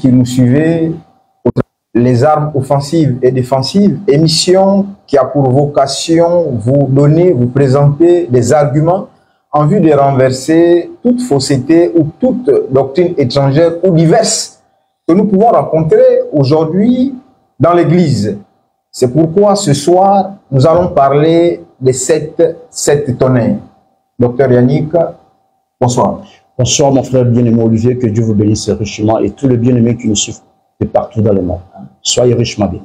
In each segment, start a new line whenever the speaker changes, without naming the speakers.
qui nous suivez, les armes offensives et défensives, émission qui a pour vocation vous donner, vous présenter des arguments en vue de renverser toute fausseté ou toute doctrine étrangère ou diverse que nous pouvons rencontrer aujourd'hui dans l'Église. C'est pourquoi ce soir, nous allons parler des sept tonnerres. Docteur Yannick, bonsoir.
Bonsoir mon frère bien-aimé Olivier, que Dieu vous bénisse richement et tous les bien-aimés qui nous suivent de partout dans le monde. Soyez richement bénis.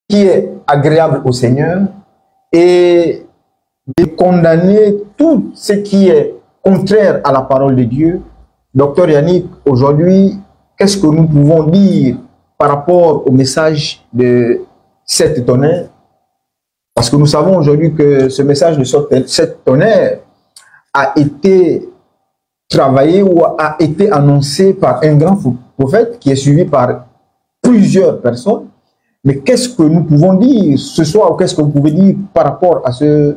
Qui est agréable au Seigneur et de condamner tout ce qui est contraire à la parole de Dieu. Docteur Yannick, aujourd'hui, qu'est-ce que nous pouvons dire par rapport au message de sept tonnerres? Parce que nous savons aujourd'hui que ce message de sept tonnerres a été travaillé ou a été annoncé par un grand prophète qui est suivi par plusieurs personnes. Mais qu'est-ce que nous pouvons dire ce soir, ou qu'est-ce que vous pouvez dire par rapport à ce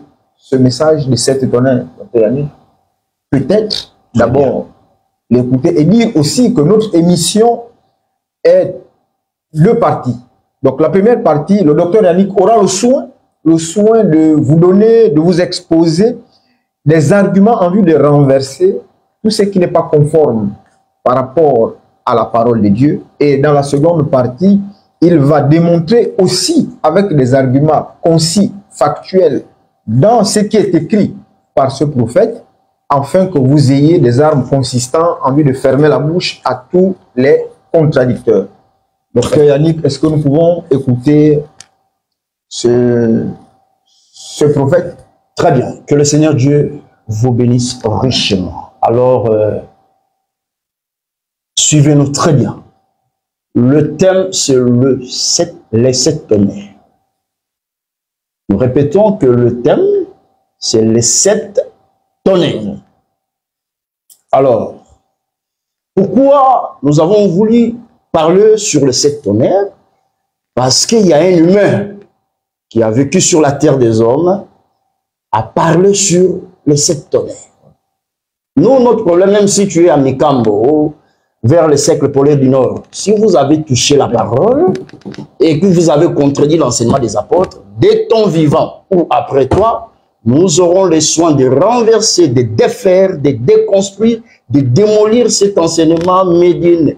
message de sept tonnerres, Dr. Yannick? Peut-être d'abord l'écouter et dire aussi que notre émission est deux parties. Donc la première partie, le Dr. Yannick aura le soin de vous donner, de vous exposer des arguments en vue de renverser tout ce qui n'est pas conforme par rapport à la parole de Dieu. Et dans la seconde partie, il va démontrer aussi avec des arguments concis, factuels, dans ce qui est écrit par ce prophète, afin que vous ayez des armes consistantes en vue de fermer la bouche à tous les contradicteurs. Donc, Yannick, est-ce que nous pouvons écouter ce prophète?
Très bien. Que le Seigneur Dieu vous bénisse richement. Alors, suivez-nous très bien. Le thème, c'est les sept tonnerres. Nous répétons que le thème, c'est les sept tonnerres. Alors, pourquoi nous avons voulu parler sur les sept tonnerres? Parce qu'il y a un humain qui a vécu sur la terre des hommes à parler sur les sept tonnerres. Nous, notre problème, même si tu es à Mikambo, vers le cercle polaire du Nord, si vous avez touché la parole et que vous avez contredit l'enseignement des apôtres, dès ton vivant ou après toi, nous aurons le soin de renverser, de défaire, de déconstruire, de démolir cet enseignement médine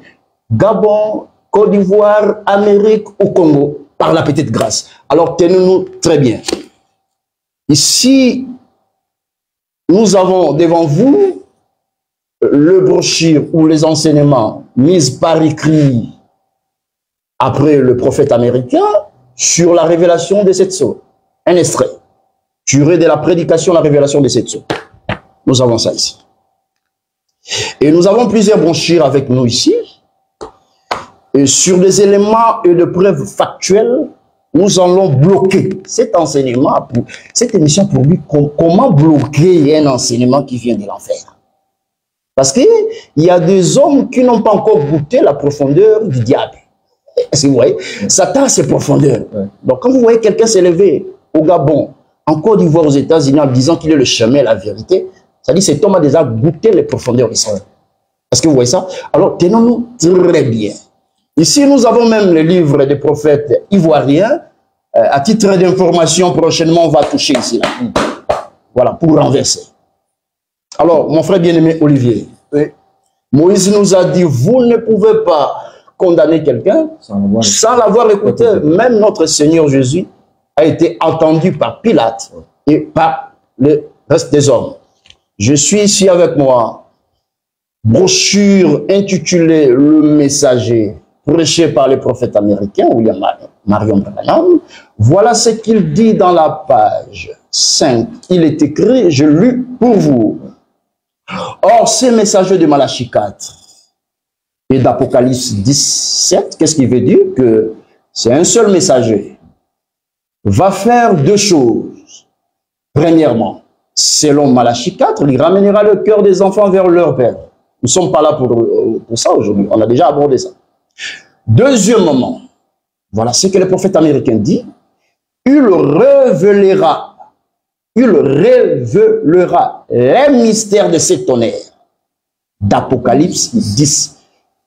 Gabon, Côte d'Ivoire, Amérique ou Congo, par la petite grâce. Alors tenez-nous très bien. Ici, nous avons devant vous le brochure ou les enseignements mis par écrit après le prophète américain sur la révélation des sept sceaux. Un extrait tiré de la prédication, la révélation des sept sceaux. Nous avons ça ici. Et nous avons plusieurs brochures avec nous ici. Et sur des éléments et de preuves factuelles, nous allons bloquer cet enseignement, cette émission pour lui, comment bloquer un enseignement qui vient de l'enfer. Parce qu'il y a des hommes qui n'ont pas encore goûté la profondeur du diable. Est-ce que vous voyez? Satan, c'est profondeur. Ouais. Donc, quand vous voyez quelqu'un s'élever au Gabon, en Côte d'Ivoire, aux États-Unis, en disant qu'il est le chemin et la vérité, ça dit que cet homme a déjà goûté les profondeurs ici. Ouais. Est-ce que vous voyez ça? Alors, tenons-nous très bien. Ici, nous avons même le livre des prophètes ivoiriens. À titre d'information, prochainement, on va toucher ici. Là. Voilà, pour renverser. Alors, mon frère bien-aimé Olivier, Moïse nous a dit, vous ne pouvez pas condamner quelqu'un sans l'avoir écouté. Même notre Seigneur Jésus a été entendu par Pilate et par le reste des hommes. Je suis ici avec moi, brochure intitulée Le Messager, prêché par le prophète américain, William Marion Branham. Voilà ce qu'il dit dans la page 5. Il est écrit, je lis pour vous. Or, ces messagers de Malachie 4 et d'Apocalypse 17, qu'est-ce qui veut dire? Que c'est un seul messager. Va faire deux choses. Premièrement, selon Malachie 4, il ramènera le cœur des enfants vers leur père. Nous ne sommes pas là pour ça aujourd'hui. On a déjà abordé ça. Deuxièmement, voilà ce que le prophète américain dit. Il révélera les mystères de ces tonnerres d'Apocalypse 10.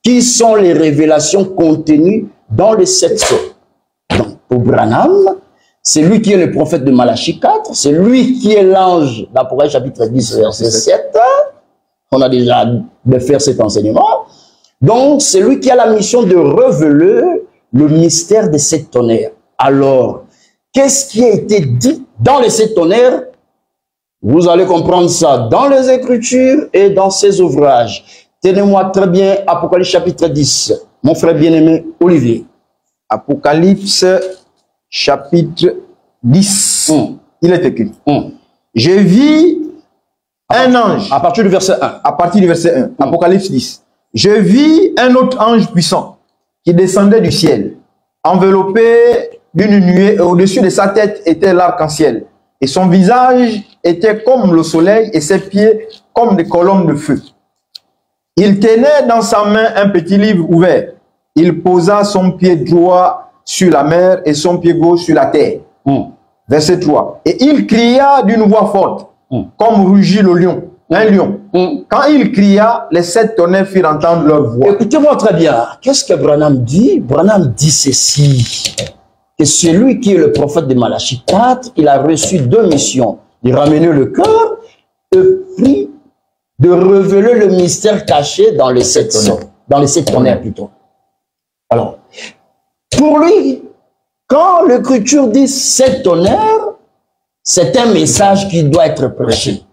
qui sont les révélations contenues dans les 7 sceaux. Donc, pour Branham, c'est lui qui est le prophète de Malachie 4, c'est lui qui est l'ange d'Apocalypse chapitre 10, verset 7. On a déjà de faire cet enseignement. Donc, c'est lui qui a la mission de révéler le mystère des 7 tonnerres. Alors, qu'est-ce qui a été dit dans les 7 tonnerres? Vous allez comprendre ça dans les Écritures et dans ses ouvrages. Tenez-moi très bien Apocalypse chapitre 10, mon frère bien-aimé Olivier.
Apocalypse chapitre 10, il est écrit. Je vis un ange.
À partir du verset 1.
À partir du verset 1, Apocalypse 10. Je vis un autre ange puissant qui descendait du ciel, enveloppé d'une nuée, et au-dessus de sa tête était l'arc-en-ciel. Et son visage était comme le soleil et ses pieds comme des colonnes de feu. Il tenait dans sa main un petit livre ouvert. Il posa son pied droit sur la mer et son pied gauche sur la terre. Verset 3. Et il cria d'une voix forte, comme rugit le lion, un lion. Quand il cria, les 7 tonnerres firent entendre leur voix.
Écoutez-moi très bien. Qu'est-ce que Branham dit? Branham dit ceci. Que celui qui est le prophète de Malachie 4, il a reçu 2 missions. De ramener le cœur et puis de révéler le mystère caché dans les 7 sceaux. Dans les 7 tonnerres plutôt. Alors, pour lui, quand l'Écriture dit 7 tonnerres, c'est un message qui doit être prêché.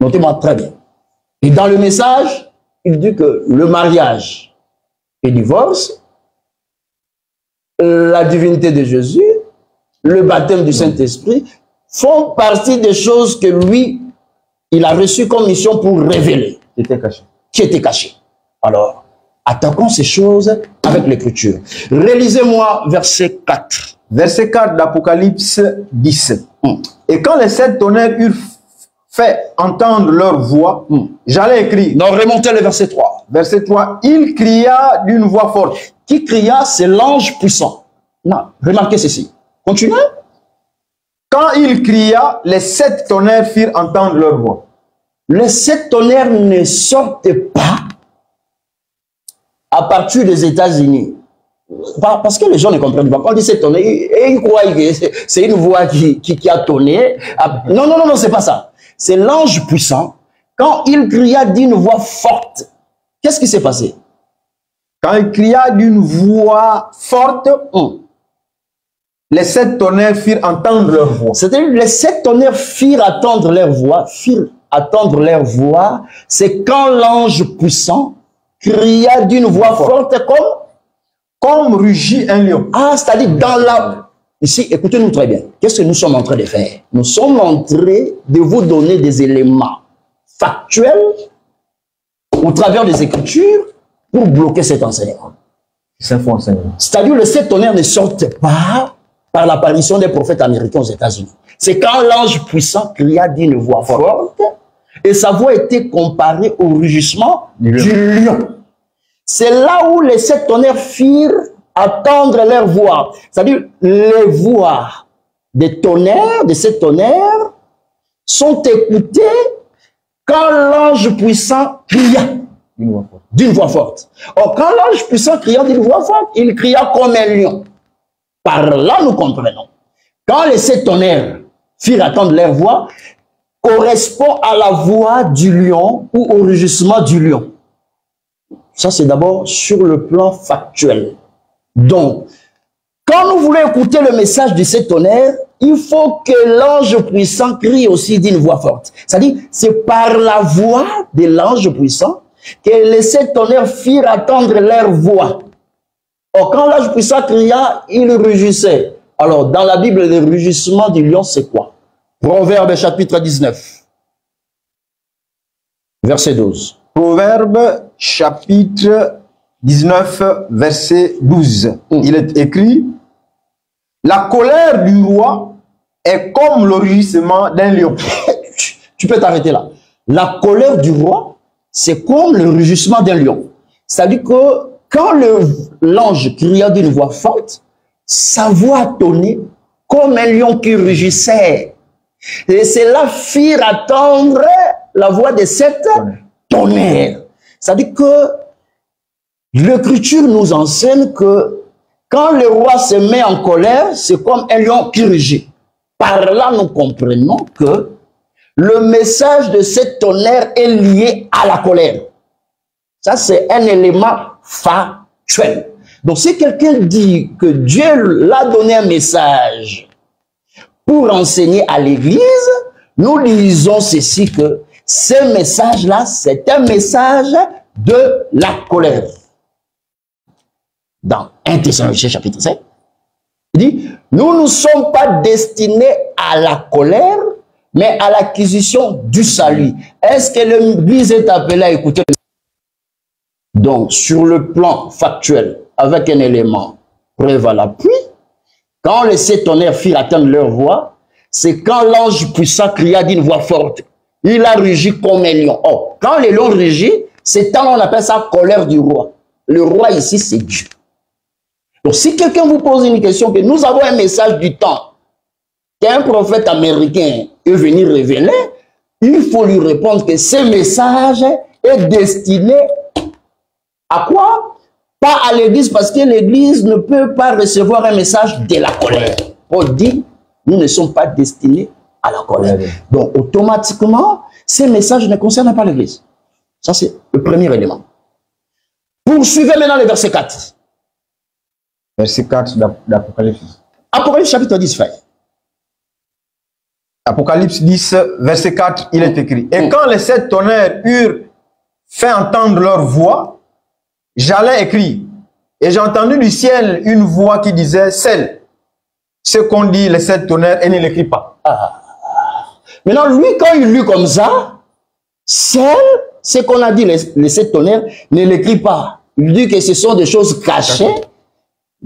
Notez-moi très bien. Et dans le message, il dit que le mariage et le divorce, la divinité de Jésus, le baptême du Saint-Esprit, font partie des choses que lui, il a reçues comme mission pour révéler. Qui étaient cachées. Alors, attaquons ces choses avec l'Écriture. Relisez-moi verset 4.
Verset 4 d'Apocalypse 10. Et quand les 7 tonnerres eurent fait entendre leur voix, j'allais écrire.
Non, remontez le verset 3.
Verset 3, il cria d'une voix forte.
Qui cria, c'est l'ange puissant. Non, remarquez ceci. Continuez.
Quand il cria, les 7 tonnerres firent entendre leur voix.
Les 7 tonnerres ne sortent pas à partir des États-Unis. Parce que les gens ne comprennent pas. Quand on dit 7 tonnerres, ils croient que c'est une voix qui a tonné. Non, non, non, non, c'est pas ça. C'est l'ange puissant. Quand il cria d'une voix forte, qu'est-ce qui s'est passé?
Quand il cria d'une voix forte, les 7 tonnerres firent entendre leur voix.
C'est-à-dire les 7 tonnerres firent entendre leur voix. C'est quand l'ange puissant cria d'une voix forte
comme rugit un lion.
Ah, c'est-à-dire dans la... Ici, écoutez-nous très bien. Qu'est-ce que nous sommes en train de faire? Nous sommes en train de vous donner des éléments factuels au travers des Écritures pour bloquer cet enseignement.
C'est un faux enseignement.
C'est-à-dire les 7 tonnerres ne sortent pas par l'apparition des prophètes américains aux États-Unis. C'est quand l'ange puissant cria d'une voix forte et sa voix était comparée au rugissement du lion. C'est là où les 7 tonnerres firent attendre leur voix. C'est-à-dire les voix des tonnerres, de ces tonnerres, sont écoutées quand l'ange puissant cria d'une voix forte. Or, quand l'ange puissant cria d'une voix forte, il cria comme un lion. Par là, nous comprenons. Quand les 7 tonnerres firent attendre leur voix, correspond à la voix du lion ou au rugissement du lion. Ça, c'est d'abord sur le plan factuel. Donc, quand nous voulons écouter le message de 7 tonnerres, il faut que l'ange puissant crie aussi d'une voix forte. C'est-à-dire, c'est par la voix de l'ange puissant que les 7 tonnerres firent attendre leur voix. Or, quand l'ange puissant cria, il rugissait. Alors, dans la Bible, le rugissement du lion, c'est quoi? Proverbe chapitre 19, verset 12.
Proverbe chapitre 19, verset 12. Il est écrit, la colère du roi est comme le rugissement d'un lion.
Tu peux t'arrêter là. La colère du roi, c'est comme le rugissement d'un lion. C'est-à-dire que quand l'ange cria d'une voix forte, sa voix tonnait comme un lion qui rugissait. Et cela fit attendre la voix de 7 tonnerres. C'est-à-dire que L'Écriture nous enseigne que quand le roi se met en colère, c'est comme un lion qui rugit. Par là, nous comprenons que le message de cet tonnerre est lié à la colère. Ça, c'est un élément factuel. Donc, si quelqu'un dit que Dieu l'a donné un message pour enseigner à l'Église, nous lisons ceci, que ce message-là, c'est un message de la colère. Dans 1 Thessaloniciens chapitre 5, il dit, nous ne sommes pas destinés à la colère, mais à l'acquisition du salut. Est-ce que l'Église est appelée à écouter? Donc, sur le plan factuel, avec un élément preuve à l'appui, quand les 7 tonnerres firent atteindre leur voix, c'est quand l'ange puissant cria d'une voix forte. Il a rugi comme un lion. Oh, quand les lions rugit, c'est tant on appelle ça colère du roi. Le roi ici, c'est Dieu. Donc, si quelqu'un vous pose une question, que nous avons un message du temps, qu'un prophète américain est venu révéler, il faut lui répondre que ce message est destiné à quoi? Pas à l'Église, parce que l'Église ne peut pas recevoir un message de la colère. On dit, nous ne sommes pas destinés à la colère. Donc, automatiquement, ces messages ne concernent pas l'Église. Ça, c'est le premier élément. Poursuivez maintenant le verset 4.
Verset 4 d'Apocalypse.
Apocalypse chapitre 10, frère.
Apocalypse 10, verset 4, il est écrit. Et quand les 7 tonnerres eurent fait entendre leur voix, j'allais écrire. Et j'ai entendu du ciel une voix qui disait, celle, ce qu'on dit les 7 tonnerres, et ne l'écrit pas.
Maintenant, lui, quand il lut comme ça, celle, ce qu'on a dit les 7 tonnerres, ne l'écrit pas. Il dit que ce sont des choses cachées,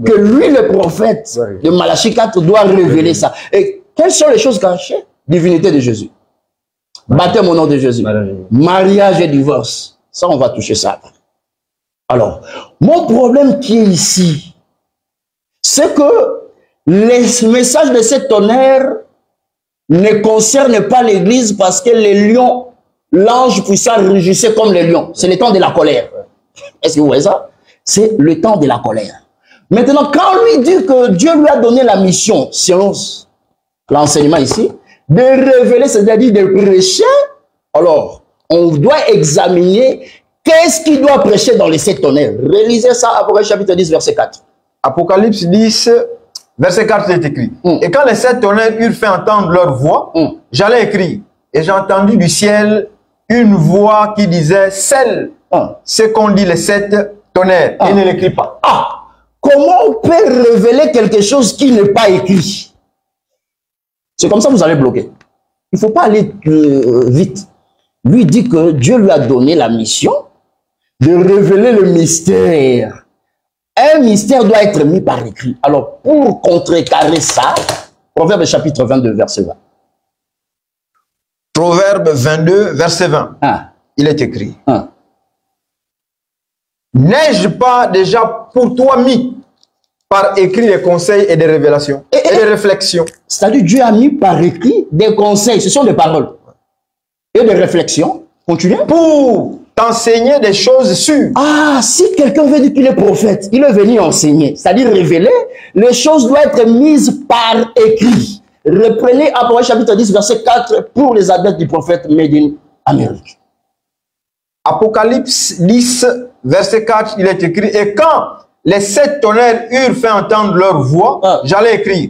que lui, le prophète de Malachie 4, doit révéler ça. Et quelles sont les choses cachées? Divinité de Jésus. Baptême au nom de Jésus. Mariage et divorce. Ça, on va toucher ça. Alors, mon problème qui est ici, c'est que les messages de ces tonnerres ne concernent pas l'Église parce que les lions, l'ange puissant rugissait comme les lions. C'est le temps de la colère. Est-ce que vous voyez ça? C'est le temps de la colère. Maintenant, quand lui dit que Dieu lui a donné la mission, selon l'enseignement ici, de révéler, c'est-à-dire de prêcher, alors, on doit examiner qu'est-ce qu'il doit prêcher dans les 7 tonnerres. Relisez ça, Apocalypse chapitre 10, verset 4.
Apocalypse 10, verset 4 est écrit. Et quand les 7 tonnerres eurent fait entendre leur voix, j'allais écrire. Et j'ai entendu du ciel une voix qui disait, celle, ce qu'on dit les 7 tonnerres, et ne l'écrit pas.
Comment on peut révéler quelque chose qui n'est pas écrit? C'est comme ça que vous allez bloquer. Il ne faut pas aller vite. Lui dit que Dieu lui a donné la mission de révéler le mystère. Un mystère doit être mis par écrit. Alors, pour contrecarrer ça, Proverbe chapitre 22, verset 20.
Proverbe 22, verset 20. Il est écrit. N'ai-je pas déjà pour toi mis par écrit des conseils et des révélations et des réflexions?
C'est-à-dire Dieu a mis par écrit des conseils, ce sont des paroles et des réflexions. Continuez.
Pour t'enseigner des choses sûres.
Si quelqu'un veut dire qu'il est prophète, il est venu enseigner, c'est-à-dire révéler, les choses doivent être mises par écrit. Reprenez Apocalypse chapitre 10, verset 4 pour les adeptes du prophète Made in America.
Apocalypse 10, verset 4, il est écrit, et quand les 7 tonnerres eurent fait entendre leur voix, j'allais écrire.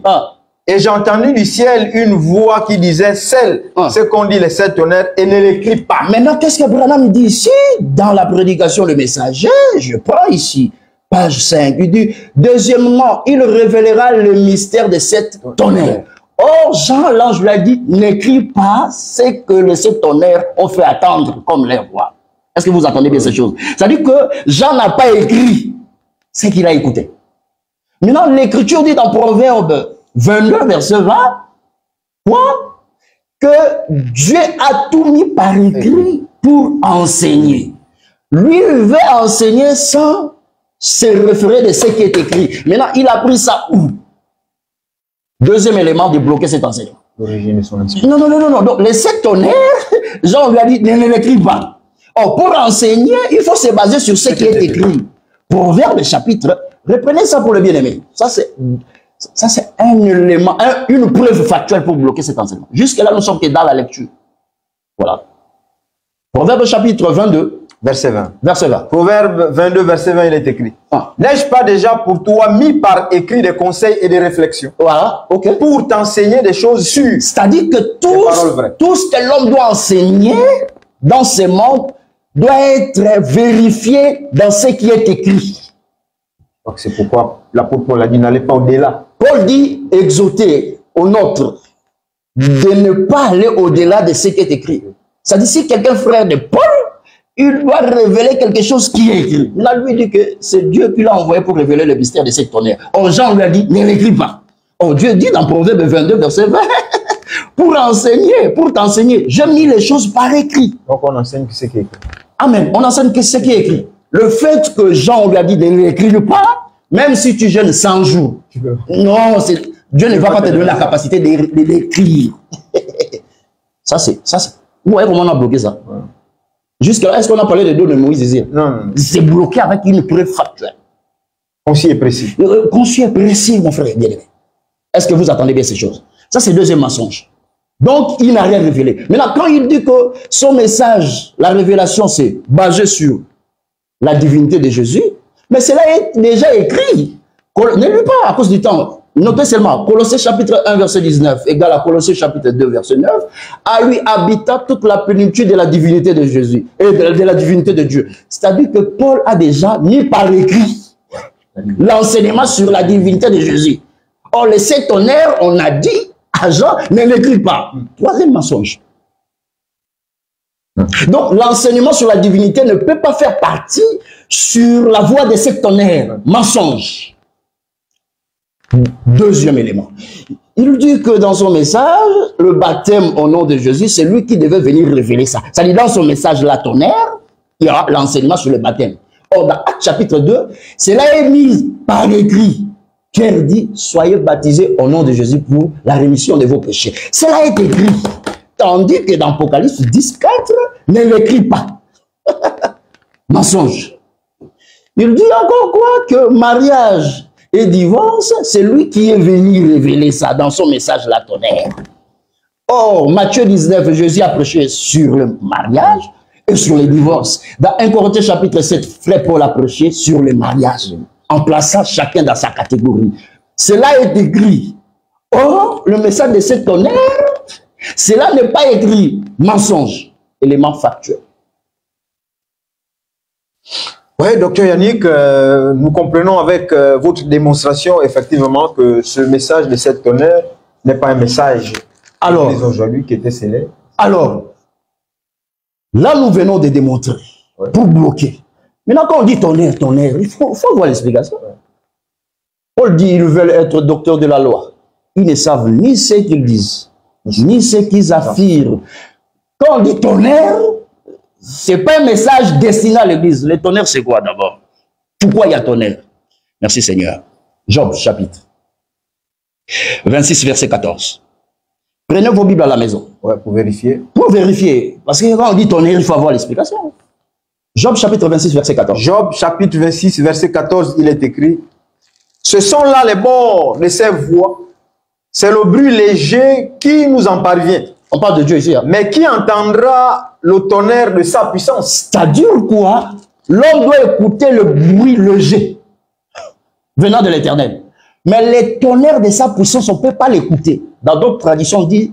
Et j'ai entendu du ciel une voix qui disait, celle, ce qu'on dit les 7 tonnerres, et ne l'écrit pas.
Maintenant, qu'est-ce que Branham dit ici? Dans la prédication, le messager, je prends ici, page 5, il dit, deuxièmement, il révélera le mystère des 7 tonnerres. Or, Jean, l'ange lui a dit, n'écris pas ce que les 7 tonnerres ont fait attendre comme les rois. Est-ce que vous entendez bien ces choses? C'est-à-dire que Jean n'a pas écrit ce qu'il a écouté. Maintenant, l'Écriture dit dans Proverbe 22, verset 20, quoi? Que Dieu a tout mis par écrit pour enseigner. Lui, il veut enseigner sans se référer de ce qui est écrit. Maintenant, il a pris ça où? Deuxième élément de bloquer cet enseignement. Non. Donc, les 7 tonnerres, Jean lui a dit, ne l'écris pas. Or, pour enseigner, il faut se baser sur ce qui est écrit. Proverbe chapitre, reprenez ça pour le bien-aimé. Ça, c'est un élément, une preuve factuelle pour bloquer cet enseignement. Jusque-là, nous sommes que dans la lecture. Voilà. Proverbe chapitre 22.
Verset 20.
Verset 20.
Proverbe 22, verset 20, il est écrit.
Ah.
N'ai-je pas déjà pour toi mis par écrit des conseils et des réflexions?
Voilà, ok.
Pour t'enseigner des choses sûres.
C'est-à-dire que tout ce que l'homme doit enseigner dans ce monde doit être vérifié dans ce qui est écrit.
Donc c'est pourquoi l'apôtre Paul a dit n'allez pas au-delà.
Paul dit exhorter au nôtre de ne pas aller au-delà de ce qui est écrit. C'est-à-dire si quelqu'un frère de Paul, il doit révéler quelque chose qui est écrit. Il a lui dit que c'est Dieu qui l'a envoyé pour révéler le mystère de cette tonnerre. Or Jean lui a dit ne l'écris pas. Or Dieu dit dans Proverbe 22 verset 20 pour enseigner, pour t'enseigner, j'ai mis les choses par écrit.
Donc on enseigne que c'est qui est écrit.
Amen. On enseigne que ce qui est écrit. Le fait que Jean lui a dit de ne l'écrire pas, même si tu jeûnes 100 jours, non, Dieu ne va pas te donner la capacité de l'écrire. Ça c'est. Vous voyez comment on a bloqué ça? Ouais. Jusque-là, est-ce qu'on a parlé de dos de Moïse ici?
Non.
C'est bloqué avec une preuve factuelle.
Concis et précis.
Concis et précis, mon frère bien-aimé. Est-ce que vous attendez bien ces choses? Ça, c'est le deuxième mensonge. Donc, il n'a rien révélé. Maintenant, quand il dit que son message, la révélation, c'est basé sur la divinité de Jésus, mais cela est déjà écrit. Ne lis pas à cause du temps. Notez seulement, Colossiens chapitre 1, verset 19, égale à Colossiens chapitre 2, verset 9, à lui habita toute la plénitude de la divinité de Jésus, et de la divinité de Dieu. C'est-à-dire que Paul a déjà mis par écrit l'enseignement sur la divinité de Jésus. Or, les 7 tonnerres, on a dit à Jean, ne l'écris pas. Troisième mensonge. Donc, l'enseignement sur la divinité ne peut pas faire partie sur la voie des 7 tonnerres. Mensonge. Deuxième élément. Il dit que dans son message, le baptême au nom de Jésus, c'est lui qui devait venir révéler ça. C'est-à-dire dans son message, la tonnerre, il y aura l'enseignement sur le baptême. Or, dans Actes chapitre 2, cela est mis par écrit. Pierre dit, soyez baptisés au nom de Jésus pour la rémission de vos péchés. Cela est écrit. Tandis que dans Apocalypse 10, 4, ne l'écrit pas. Mensonge. Il dit encore quoi? Que mariage et divorce, c'est lui qui est venu révéler ça dans son message la tonnerre. Or, Matthieu 19, Jésus a prêché sur le mariage et sur le divorce. Dans 1 Corinthiens chapitre 7, frère Paul a prêché sur le mariage, en plaçant chacun dans sa catégorie. Cela est écrit. Or, le message de cette tonnerre, cela n'est pas écrit. Mensonge, élément factuel.
Oui, docteur Yannick, nous comprenons avec votre démonstration effectivement que ce message de cette tonnerre n'est pas un message aujourd'hui qui était célèbre.
Alors, là nous venons de démontrer pour bloquer. Maintenant quand on dit tonnerre, il faut voir l'explication. Paul dit ils veulent être docteurs de la loi. Ils ne savent ni ce qu'ils disent, ni ce qu'ils affirment. Quand on dit tonnerre, ce n'est pas un message destiné à l'église. Le tonnerre, c'est quoi d'abord? Pourquoi il y a tonnerre? Merci Seigneur. Job, chapitre 26, verset 14. Prenez vos Bibles à la maison.
Ouais, pour vérifier.
Pour vérifier. Parce que quand on dit tonnerre, il faut avoir l'explication. Job, chapitre 26, verset 14.
Job, chapitre 26, verset 14, il est écrit. Ce sont là les bords de ces voix. C'est le bruit léger qui nous en parvient.
On parle de Dieu ici. Hein? Mais
qui entendra le tonnerre de sa puissance?
C'est-à-dire quoi? L'homme doit écouter le bruit léger venant de l'Éternel. Mais les tonnerres de sa puissance, on ne peut pas l'écouter. Dans d'autres traditions disent,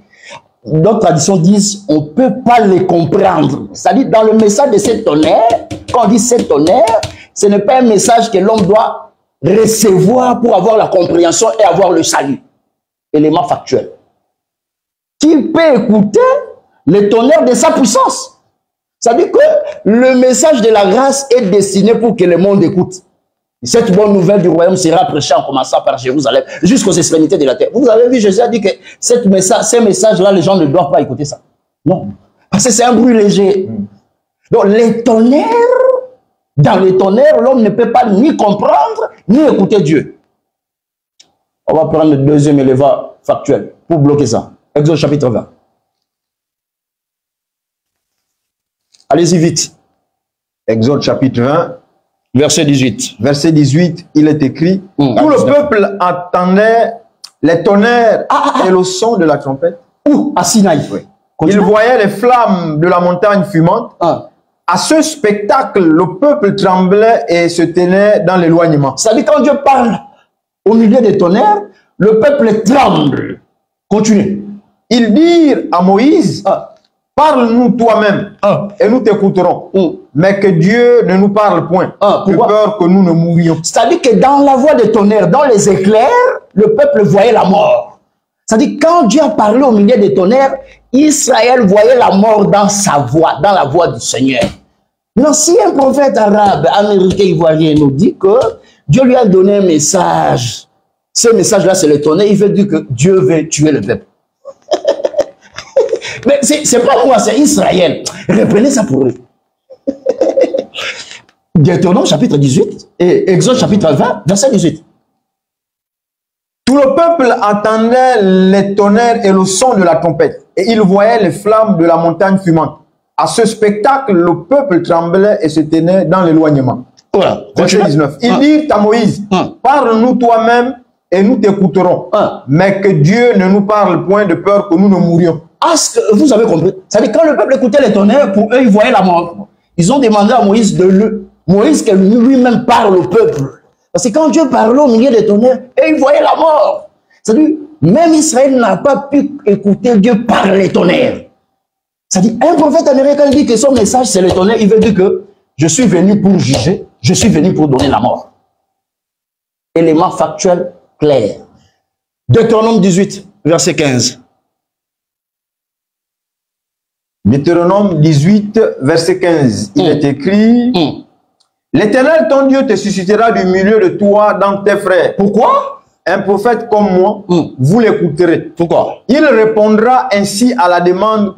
on ne peut pas les comprendre. C'est-à-dire, dans le message de cette tonnerre, quand on dit cette tonnerre, ce n'est pas un message que l'homme doit recevoir pour avoir la compréhension et avoir le salut. Élément factuel. Qui peut écouter le tonnerre de sa puissance? C'est-à-dire que le message de la grâce est destiné pour que le monde écoute. Cette bonne nouvelle du royaume sera prêchée en commençant par Jérusalem jusqu'aux extrémités de la terre. Vous avez vu, Jésus a dit que ces messages-là, les gens ne doivent pas écouter ça. Non. Parce que c'est un bruit léger. Donc, les tonnerres, dans les tonnerres, l'homme ne peut pas ni comprendre, ni écouter Dieu. On va prendre le deuxième élément factuel pour bloquer ça. Exode chapitre 20. Allez-y vite.
Exode chapitre 20.
Verset 18.
Verset 18, il est écrit, tout le peuple entendait les tonnerres et le son de la trompette.
Où? À Sinaï.
Oui. Il voyait les flammes de la montagne fumante. À ce spectacle, le peuple tremblait et se tenait dans l'éloignement.
Ça dit quand Dieu parle au milieu des tonnerres, le peuple tremble. Continue.
Ils dirent à Moïse, parle-nous toi-même et nous t'écouterons. Mais que Dieu ne nous parle point, de peur que nous ne mourions.
C'est-à-dire que dans la voix des tonnerres, dans les éclairs, le peuple voyait la mort. C'est-à-dire quand Dieu a parlé au milieu des tonnerres, Israël voyait la mort dans sa voix, dans la voix du Seigneur. Maintenant, si un prophète arabe, américain, ivoirien nous dit que Dieu lui a donné un message, ce message-là, c'est le tonnerre, il veut dire que Dieu veut tuer le peuple. Mais c'est pas moi, c'est Israël. Reprenez ça pour eux. Deutéronome chapitre 18 et Exode chapitre 20, verset 18.
Tout le peuple entendait les tonnerres et le son de la trompette, et il voyait les flammes de la montagne fumante. À ce spectacle, le peuple tremblait et se tenait dans l'éloignement. Voilà. Verset 19. Il dit à Moïse, parle-nous toi-même et nous t'écouterons, mais que Dieu ne nous parle point de peur que nous ne mourions.
Est-ce que vous avez compris? Ça veut dire quand le peuple écoutait les tonnerres, pour eux, ils voyaient la mort. Ils ont demandé à Moïse Moïse que lui-même parle au peuple. Parce que quand Dieu parlait au milieu des tonnerres, et il voyait la mort. C'est-à-dire, même Israël n'a pas pu écouter Dieu par les tonnerres. C'est-à-dire, un prophète américain dit que son message, c'est le tonnerre. Il veut dire que je suis venu pour juger, je suis venu pour donner la mort. Élément factuel clair. Deutéronome 18, verset 15.
Deutéronome 18, verset 15. Il est écrit, l'Éternel, ton Dieu, te suscitera du milieu de toi dans tes frères.
Pourquoi?
Un prophète comme moi, vous l'écouterez.
Pourquoi?
Il répondra ainsi à la demande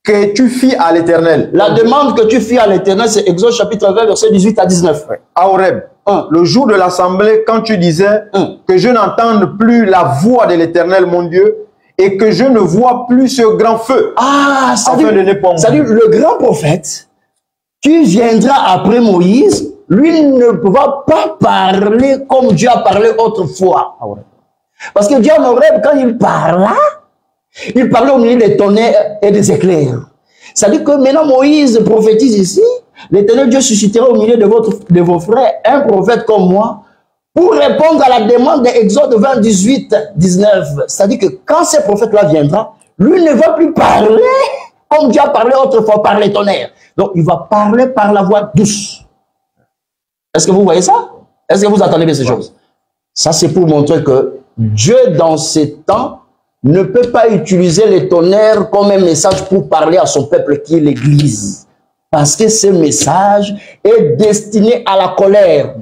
que tu fis à l'Éternel.
La demande que tu fis à l'Éternel, c'est Exode chapitre 20, verset 18 à 19.
À Horeb, le jour de l'assemblée, quand tu disais que je n'entende plus la voix de l'Éternel, mon Dieu, et que je ne vois plus ce grand feu.
Ça dit le grand prophète qui viendra après Moïse, lui ne va pas parler comme Dieu a parlé autrefois. Parce que Dieu en Horeb, quand il parlait au milieu des tonnerres et des éclairs. Ça dit que maintenant Moïse prophétise ici, l'Éternel Dieu suscitera au milieu de vos frères un prophète comme moi pour répondre à la demande d'Exode 20, 18, 19. C'est-à-dire que quand ce prophète-là viendra, lui ne va plus parler comme Dieu a parlé autrefois par les tonnerres. Donc, il va parler par la voix douce. Est-ce que vous voyez ça? Est-ce que vous entendez bien ces choses? Ça, c'est pour montrer que Dieu, dans ces temps, ne peut pas utiliser les tonnerres comme un message pour parler à son peuple qui est l'Église. Parce que ce message est destiné à la colère.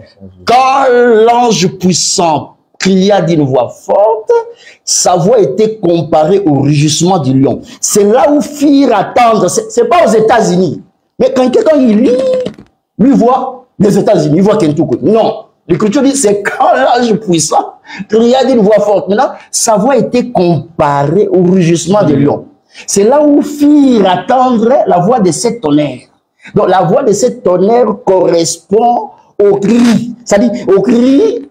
Quand l'ange puissant cria d'une voix forte, sa voix était comparée au rugissement du lion. C'est là où firent attendre. C'est pas aux États-Unis. Mais quand quelqu'un lit, lui voit les États-Unis, il voit Kentucky. Non. L'Écriture dit, c'est quand l'ange puissant cria d'une voix forte. Maintenant, sa voix était comparée au rugissement du lion. C'est là où firent attendre la voix de cette tonnerre. Donc, la voix de cette tonnerre correspond au cri. C'est-à-dire au cri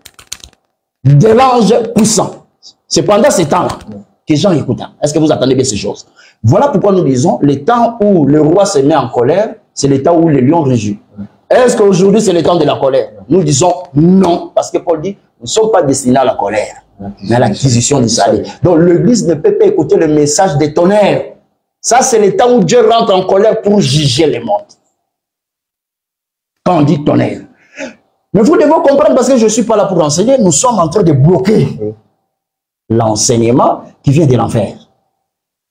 de l'ange puissant. C'est pendant ces temps-là que les gens écoutent. Est-ce que vous entendez bien ces choses? Voilà pourquoi nous disons, le temps où le roi se met en colère, c'est le temps où le lion rugit. Est-ce qu'aujourd'hui c'est le temps de la colère? Nous disons non, parce que Paul dit, nous ne sommes pas destinés à la colère, mais à l'acquisition du salut. Donc l'Église ne peut pas écouter le message des tonnerres. Ça, c'est le temps où Dieu rentre en colère pour juger les mondes. Quand on dit tonnerre. Mais vous devez comprendre, parce que je ne suis pas là pour enseigner, nous sommes en train de bloquer l'enseignement qui vient de l'enfer.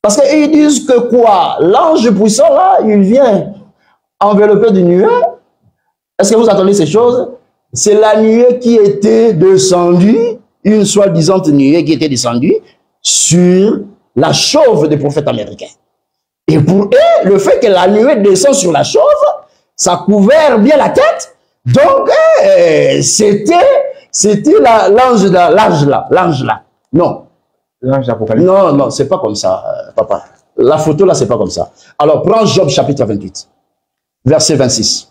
Parce qu'ils disent que quoi? L'ange puissant, là, il vient envelopper du nuée. Est-ce que vous entendez ces choses? C'est la nuée qui était descendue, une soi-disant nuée qui était descendue sur la chauve des prophètes américains. Et pour eux, le fait que la nuée descend sur la chauve, ça couvert bien la tête. Donc, c'était l'ange là. Non.
L'ange d'Apocalypse.
Non, non, c'est pas comme ça, papa. La photo là, c'est pas comme ça. Alors, prends Job chapitre 28, verset 26.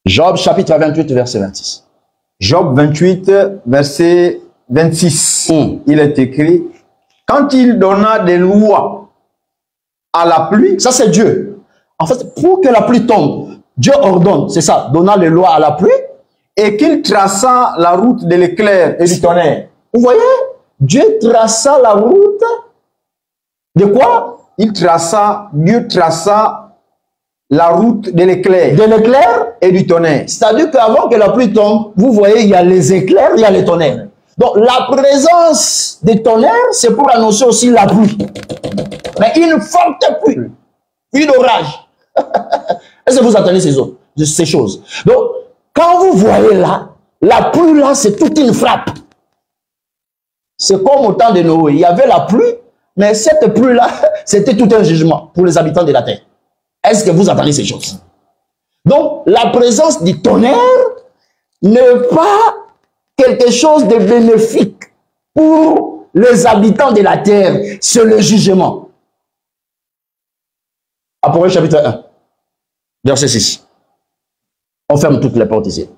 Job chapitre 28, verset 26.
Job 28, verset 26. Il est écrit, quand il donna des lois à la pluie.
Ça, c'est Dieu. En fait, pour que la pluie tombe, Dieu ordonne, c'est ça, donnant les lois à la pluie.
Et qu'il traça la route de l'éclair et du tonnerre.
Vous voyez, Dieu traça la route de quoi?
Dieu traça la route de l'éclair.
De l'éclair
et du tonnerre.
C'est-à-dire qu'avant que la pluie tombe, vous voyez, il y a les éclairs, il y a les tonnerres. Donc, la présence des tonnerres, c'est pour annoncer aussi la pluie. Mais une forte pluie, une orage. Est-ce que vous attendez ces choses? Donc, quand vous voyez là, la pluie là, c'est toute une frappe. C'est comme au temps de Noé. Il y avait la pluie, mais cette pluie-là, c'était tout un jugement pour les habitants de la terre. Est-ce que vous attendez ces choses? Donc, la présence du tonnerre n'est pas quelque chose de bénéfique pour les habitants de la terre. C'est le jugement. Apocalypse chapitre 1, verset 6. On ferme toutes les portes ici.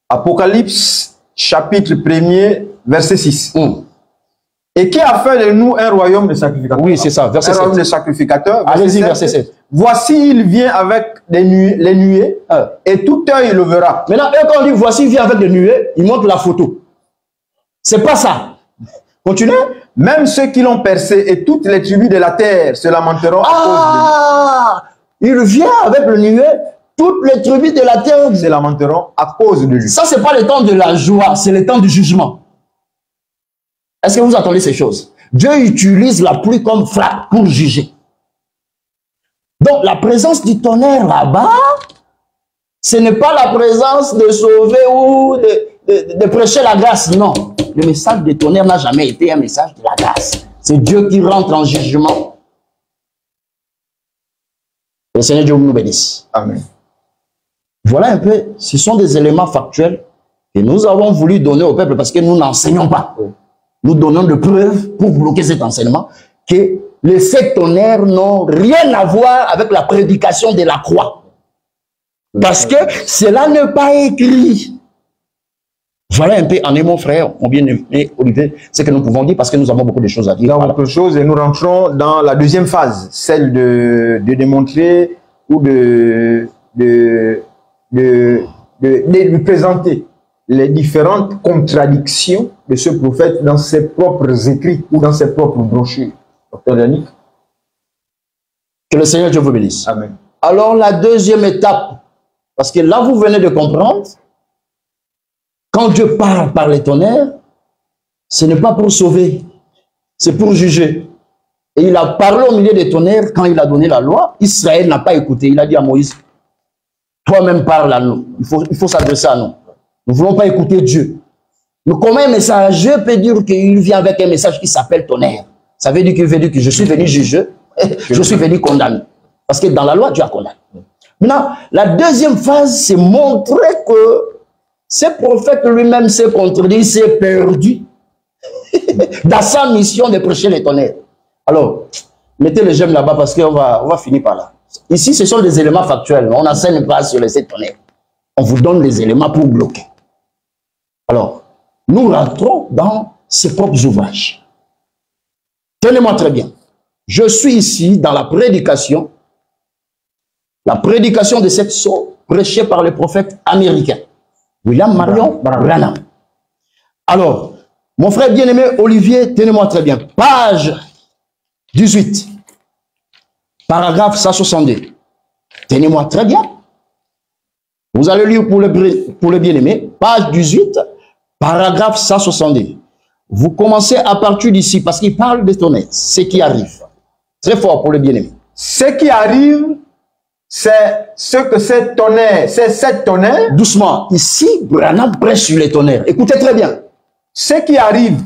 Apocalypse chapitre 1er, verset 6. Et qui a fait de nous un royaume de sacrificateurs?
Oui, c'est ça, verset 7.
Un royaume de sacrificateurs.
Allez-y, verset 7.
Voici, il vient avec les nuées, et tout œil le verra.
Maintenant, quand on dit voici, il vient avec des nuées, il montre la photo. C'est pas ça. Continuez.
Même ceux qui l'ont percé et toutes les tribus de la terre se lamenteront à cause de lui.
Il vient avec le nuée, toutes les tribus de la terre
se lamenteront à cause de lui.
Ça, c'est pas le temps de la joie, c'est le temps du jugement. Est-ce que vous entendez ces choses? Dieu utilise la pluie comme frappe pour juger. Donc, la présence du tonnerre là-bas, ce n'est pas la présence de sauver ou de prêcher la grâce. Non. Le message du tonnerre n'a jamais été un message de la grâce. C'est Dieu qui rentre en jugement. Le Seigneur Dieu nous bénisse.
Amen.
Voilà un peu, ce sont des éléments factuels que nous avons voulu donner au peuple parce que nous n'enseignons pas. Nous donnons des preuves pour bloquer cet enseignement que les 7 tonnerres n'ont rien à voir avec la prédication de la croix. Parce que cela n'est pas écrit. Voilà un peu, en mon frère, mon bien-aimé Olivier, ce que nous pouvons dire parce que nous avons beaucoup de choses à dire.
Nous avons beaucoup de choses et nous rentrons dans la deuxième phase, celle de démontrer ou de lui présenter les différentes contradictions de ce prophète dans ses propres écrits ou dans ses propres brochures. Docteur Yannick.
Que le Seigneur Dieu vous bénisse.
Amen.
Alors la deuxième étape, parce que là vous venez de comprendre, quand Dieu parle par les tonnerres, ce n'est pas pour sauver, c'est pour juger. Et il a parlé au milieu des tonnerres quand il a donné la loi. Israël n'a pas écouté. Il a dit à Moïse, toi-même parle à nous. Il faut s'adresser à nous. Nous ne voulons pas écouter Dieu. Mais comment un messager peut dire qu'il vient avec un message qui s'appelle tonnerre? Ça veut dire qu'il veut dire que je suis venu juger, je suis venu condamner. Parce que dans la loi, Dieu a condamné. Maintenant, la deuxième phase, c'est montrer que ce prophète lui-même s'est contredit, s'est perdu dans sa mission de prêcher les tonnerres. Alors, mettez le j'aime là-bas parce qu'on va finir par là. Ici, ce sont des éléments factuels. On n'enseigne pas sur les 7 tonnerres. On vous donne les éléments pour bloquer. Alors, nous rentrons dans ses propres ouvrages. Tenez-moi très bien. Je suis ici dans la prédication de cette sceau prêchée par le prophète américain, William Marion Branham. Alors, mon frère bien-aimé Olivier, tenez-moi très bien. Page 18, paragraphe 162. Tenez-moi très bien. Vous allez lire pour le bien-aimé, page 18, paragraphe 162. Vous commencez à partir d'ici, parce qu'il parle des tonnerres, ce qui arrive. Très fort pour le bien-aimé.
Ce qui arrive, c'est ce que ces tonnerres, ces 7 tonnerres...
Doucement, ici, Branham prêche sur les tonnerres. Écoutez très bien.
Ce qui arrive,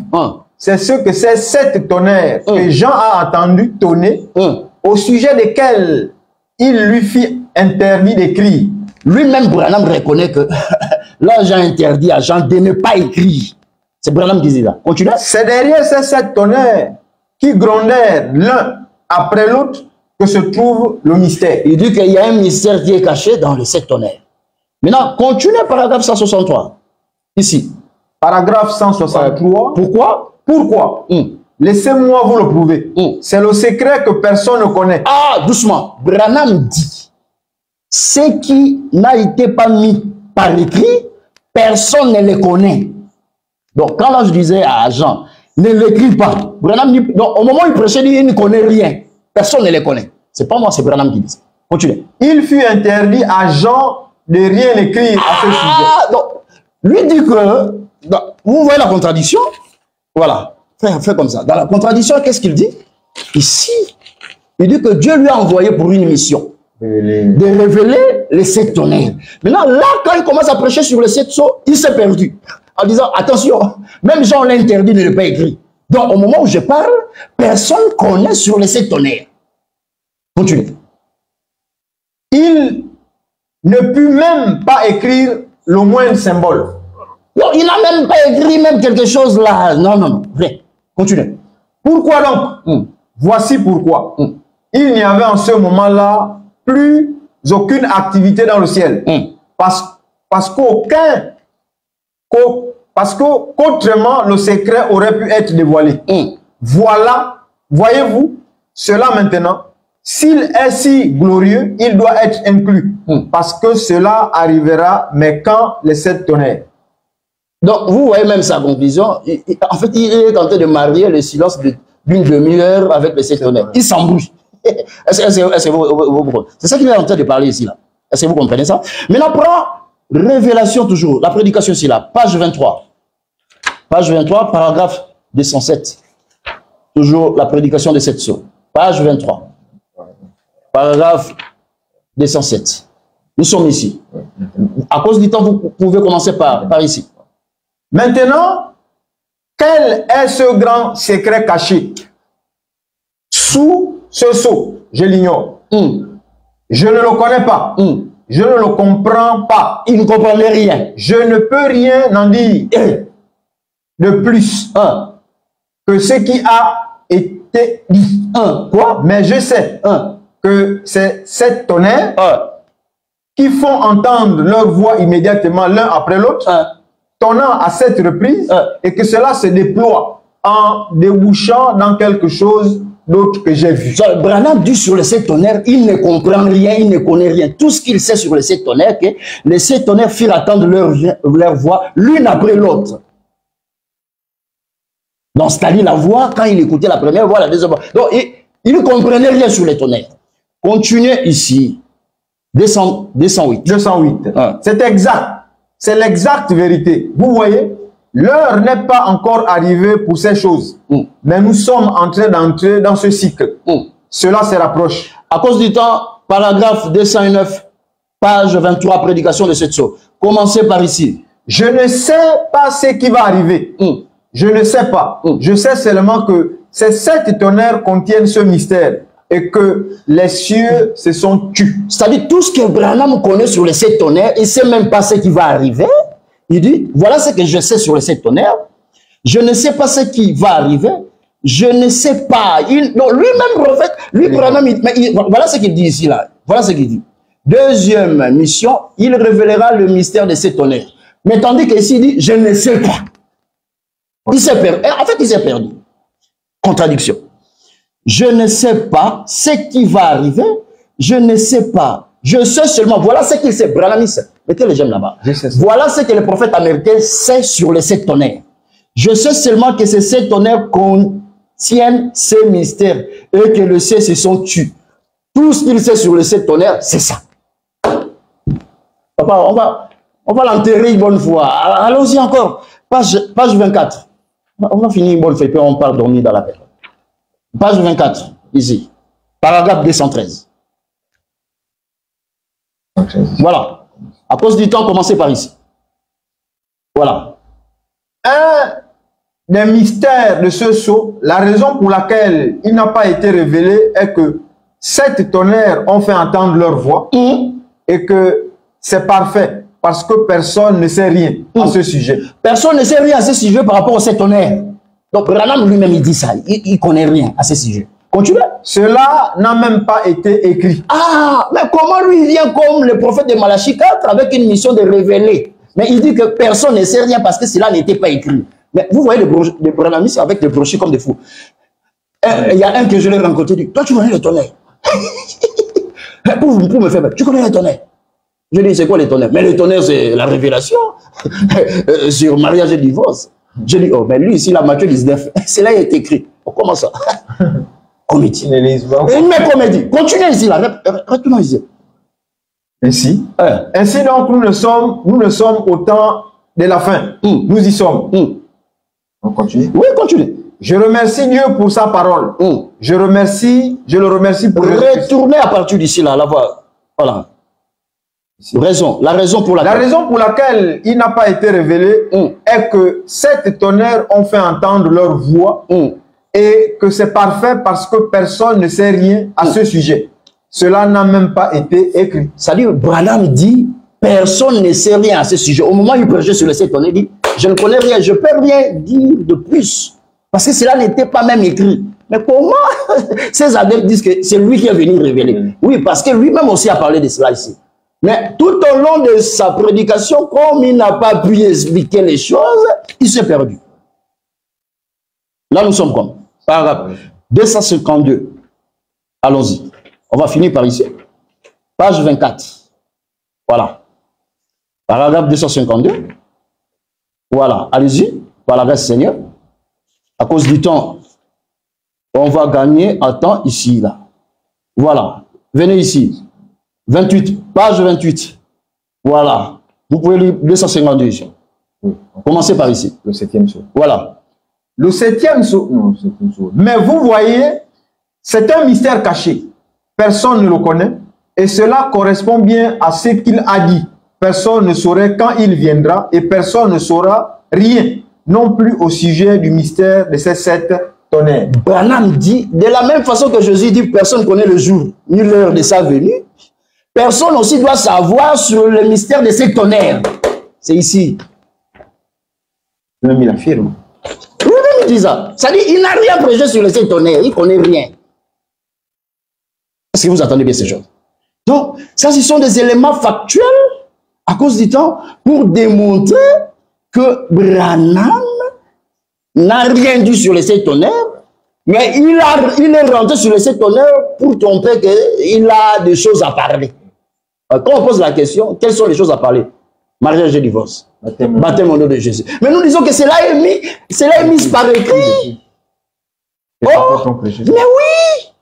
c'est ce que ces 7 tonnerres que Jean a entendu tonner, au sujet desquels il lui fit interdit d'écrire.
Lui-même, Branham reconnaît que là, Jean interdit à Jean de ne pas écrire. C'est Branham qui dit là. Continue.
C'est derrière ces 7 tonnerres qui grondèrent l'un après l'autre que se trouve le mystère.
Il dit qu'il y a un mystère qui est caché dans les 7 tonnerres. Maintenant, continuez paragraphe 163. Ici.
Paragraphe 163.
Pourquoi?
Pourquoi? Laissez-moi vous le prouver. C'est le secret que personne ne connaît.
Ah, doucement. Branham dit, ce qui n'a été pas mis par écrit, personne ne le connaît. Donc, quand là je disais à Jean, ne l'écris pas. Branham dit, donc, au moment où il prêchait, il ne connaît rien. Personne ne le connaît. C'est pas moi, c'est Branham qui dit ça. Continuez.
Il fut interdit à Jean de rien écrire à ce sujet.
Donc, lui dit que, donc, vous voyez la contradiction? Voilà. Fais comme ça. Dans la contradiction, qu'est-ce qu'il dit? Ici, il dit que Dieu lui a envoyé pour une mission. De révéler les 7 tonnerres. Maintenant, là, quand il commence à prêcher sur les 7 sceaux, il s'est perdu. En disant, attention, même Jean l'a interdit de ne pas écrire. Donc, au moment où je parle, personne ne connaît sur les 7 tonnerres. Continue.
Il ne put même pas écrire le moindre symbole.
Non, il n'a même pas écrit même quelque chose là. Non, non, non. Vrai. Continue.
Pourquoi donc? Voici pourquoi. Il n'y avait en ce moment-là plus aucune activité dans le ciel. Parce qu'autrement, le secret aurait pu être dévoilé. Voilà, voyez-vous, cela maintenant, s'il est si glorieux, il doit être inclus. Parce que cela arrivera, mais quand les 7 tonnerres.
Donc, vous voyez même sa conclusion. En fait, il est tenté de marier le silence d'une demi-heure avec les 7 tonnerres. Il s'embrouille. C'est ça qu'il est en train de parler ici. Est-ce que vous comprenez ça? Maintenant, prends Révélation toujours. La prédication ici, là. Page 23. Page 23, paragraphe 207. Toujours la prédication de 7 sceaux. Page 23. Paragraphe 207. Nous sommes ici. À cause du temps, vous pouvez commencer par ici.
Maintenant, quel est ce grand secret caché sous ce sceau? Je l'ignore. Je ne le connais pas. Je ne le comprends pas.
Il ne comprenait rien.
Je ne peux rien en dire de plus que ce qui a été dit.
Quoi?
Mais je sais que c'est 7 tonnerres qui font entendre leur voix immédiatement l'un après l'autre, tonnant à 7 reprises, et que cela se déploie en débouchant dans quelque chose d'autre que j'ai vu.
Branham dit sur les 7 tonnerres, il ne comprend rien, il ne connaît rien. Tout ce qu'il sait sur les 7 tonnerres, que les 7 tonnerres firent attendre leur voix l'une après l'autre. Donc, c'est-à-dire la voix, quand il écoutait la première voix, la deuxième voix. Donc, il ne comprenait rien sur les tonnerres. Continuez ici. 208.
208. C'est exact. C'est l'exacte vérité. Vous voyez, l'heure n'est pas encore arrivée pour ces choses. Mais nous sommes en train d'entrer dans ce cycle. Cela se rapproche.
À cause du temps, paragraphe 209, page 23, prédication de 7 sceaux. Commencez par ici.
Je ne sais pas ce qui va arriver. Je ne sais pas. Je sais seulement que ces 7 tonnerres contiennent ce mystère et que les cieux se sont tus.
C'est-à-dire tout ce que Branham connaît sur les 7 tonnerres, il ne sait même pas ce qui va arriver. Il dit, voilà ce que je sais sur les 7 tonnerres. Je ne sais pas ce qui va arriver. Je ne sais pas. Donc lui-même, prophète, lui, Branham, voilà ce qu'il dit ici, là. Voilà ce qu'il dit. Deuxième mission, il révélera le mystère de 7 tonnerres. Mais tandis qu'ici, il dit, je ne sais pas. Il s'est perdu. En fait, il s'est perdu. Contradiction. Je ne sais pas ce qui va arriver. Je ne sais pas. Je sais seulement. Voilà ce qu'il sait. Branham sait. Mettez les gemmes là-bas. Voilà ce que le prophète américain sait sur les 7 tonnerres. Je sais seulement que ces 7 tonnerres contiennent ces mystères et que le ciel se sont tus. Tout ce qu'il sait sur les 7 tonnerres, c'est ça. Papa, on va l'enterrer une bonne fois. Allons-y encore. Page 24. On va finir une bonne fois et puis on part dormir dans la paix. Page 24, ici. Paragraphe 213. Voilà. À cause du temps, commencez par ici. Voilà.
Un des mystères de ce sceau, la raison pour laquelle il n'a pas été révélé est que 7 tonnerres ont fait entendre leur voix et que c'est parfait parce que personne ne sait rien à ce sujet.
Personne ne sait rien à ce sujet par rapport aux 7 tonnerres. Donc Branham lui-même il dit ça, il ne connaît rien à ce sujet. Continuez.
Cela n'a même pas été écrit.
Ah, mais comment lui vient comme le prophète de Malachie 4 avec une mission de révéler? Mais il dit que personne ne sait rien parce que cela n'était pas écrit. Mais vous voyez les branamistes avec des brochures comme des fous. Il y a un que je l'ai rencontré, il dit, toi tu connais le tonnerre. pour me faire, tu connais le tonnerre. Je dis, c'est quoi le tonnerre? Mais le tonnerre, c'est la révélation sur mariage et divorce. Je dis, oh, mais lui, ici, la Matthieu 19, cela est écrit. Oh, comment ça? Comédie. Mais comédie. Continuez ici, là. Retournons ici.
Ainsi. Ainsi, donc, nous le sommes au temps de la fin. Nous y sommes. On continue.
Oui, continue.
Je remercie Dieu pour sa parole. Je le remercie pour...
Retournez à partir d'ici, là, la voix. Voilà. La raison pour laquelle
il n'a pas été révélé est que sept tonnerres ont fait entendre leur voix et que c'est parfait parce que personne ne sait rien à ce sujet. Cela n'a même pas été écrit.
C'est-à-dire, Branham dit, personne ne sait rien à ce sujet. Au moment où il prêchait sur les sept tonnerres, il dit, je ne connais rien, je ne peux rien dire de plus. Parce que cela n'était pas même écrit. Mais comment ces adeptes disent que c'est lui qui est venu révéler? Oui, parce que lui-même aussi a parlé de cela ici. Mais tout au long de sa prédication, comme il n'a pas pu expliquer les choses, il s'est perdu. Là, nous sommes comme paragraphe 252. Allons-y. On va finir par ici. Page 24. Voilà. Paragraphe 252. Voilà. Allez-y. Par la grâce du Seigneur. À cause du temps, on va gagner un temps ici, là. Voilà. Venez ici. 28, page 28. Voilà. Vous pouvez lire 252 ici. Commencez par ici.
Le septième saut.
Voilà.
Le septième saut. Non, le septième saut. Mais vous voyez, c'est un mystère caché. Personne ne le connaît. Et cela correspond bien à ce qu'il a dit. Personne ne saurait quand il viendra et personne ne saura rien. Non plus au sujet du mystère de ces sept tonnerres.
Branham dit, de la même façon que Jésus dit, personne ne connaît le jour ni l'heure de sa venue. Personne aussi doit savoir sur le mystère de ces tonnerres. C'est ici.
Même il affirme.
Lui-même dit ça. Ça dit, il n'a rien prêché sur les sept tonnerres. Il ne connaît rien. Est-ce que vous attendez bien ces choses? Donc, ça, ce sont des éléments factuels, à cause du temps, pour démontrer que Branham n'a rien dit sur les sept tonnerres, mais il est rentré sur les sept tonnerres pour tromper qu'il a des choses à parler. Quand on pose la question, quelles sont les choses à parler? Mariage et divorce. Baptême au nom de Jésus. Mais nous disons que cela est mis par écrit. Oh, mais oui!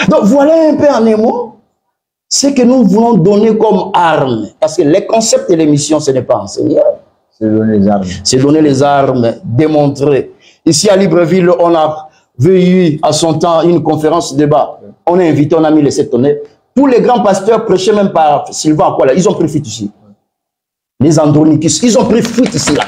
Donc voilà un peu en émo ce que nous voulons donner comme arme. Parce que les concepts de l'émission, ce n'est pas enseigner.
C'est donner les armes.
C'est donner les armes, démontrer. Ici à Libreville, on a eu à son temps une conférence débat. On a invité, on a mis les sept tonnerres. Tous les grands pasteurs prêchés même par Sylvain Akwala, ils ont pris fuite ici. Les Andronicus, ils ont pris fuite ici là.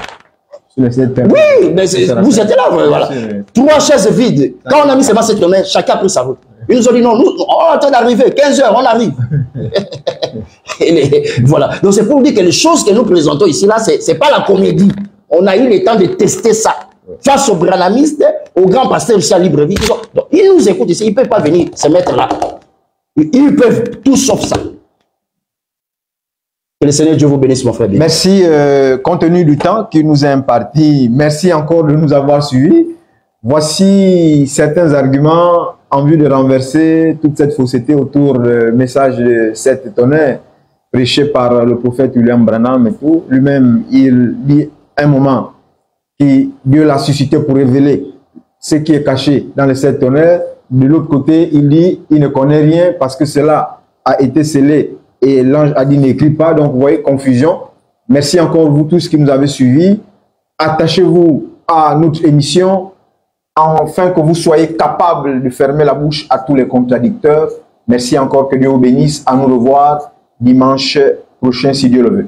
Oui, mais vous étiez là, voilà. 3 chaises vides. Quand on a mis seulement cette tonnerre, chacun a pris sa route. Ils nous ont dit non, nous, on est en train d'arriver, 15 heures, on arrive. Voilà. Donc c'est pour dire que les choses que nous présentons ici, là, c'est pas la comédie. On a eu le temps de tester ça. Face aux branhamistes, aux grands pasteurs ici à Libreville, ils nous écoutent ici, ils ne peuvent pas venir se mettre là. Ils peuvent tout sauf ça. Que le Seigneur Dieu vous bénisse, mon frère.
Merci, compte tenu du temps qu'il nous a imparti. Merci encore de nous avoir suivis. Voici certains arguments en vue de renverser toute cette fausseté autour du message de sept tonnerres prêché par le prophète William Branham et tout. Lui-même, il dit un moment que Dieu l'a suscité pour révéler ce qui est caché dans les sept tonnerres. De l'autre côté, il dit il ne connaît rien parce que cela a été scellé et l'ange a dit n'écris pas. Donc, vous voyez, confusion. Merci encore vous tous qui nous avez suivis. Attachez-vous à notre émission afin que vous soyez capables de fermer la bouche à tous les contradicteurs. Merci encore, que Dieu vous bénisse. À nous revoir dimanche prochain si Dieu le veut.